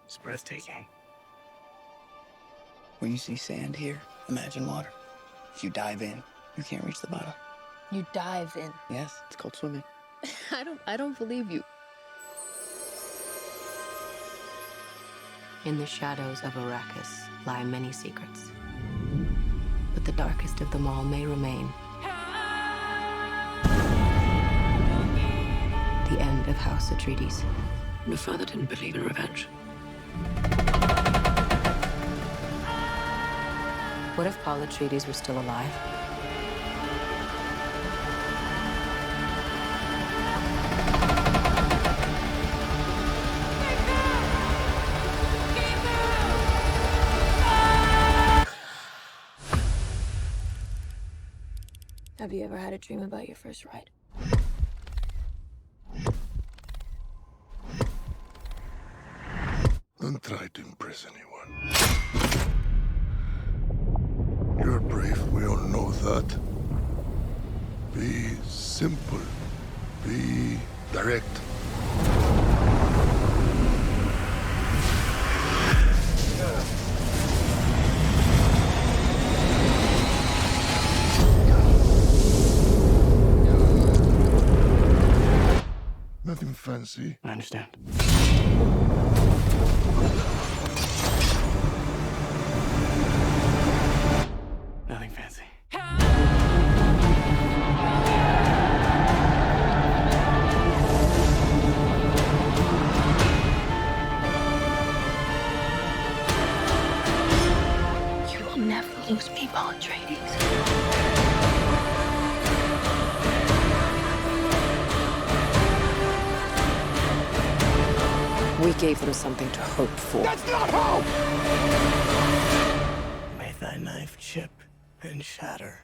It's breathtaking. When you see sand here, imagine water. If you dive in, you can't reach the bottom. You dive in. Yes, it's called swimming. I don't believe you. In the shadows of Arrakis lie many secrets. But the darkest of them all may remain. The end of House Atreides. Your father didn't believe in revenge. What if Paul Atreides were still alive? Have you ever had a dream about your first ride? Don't try to impress anyone. You're brave, we all know that. Be simple. Be direct. Nothing fancy. I understand. Nothing fancy. You will never lose me, Paul Atreides. We gave them something to hope for. That's not hope! May thy knife chip and shatter.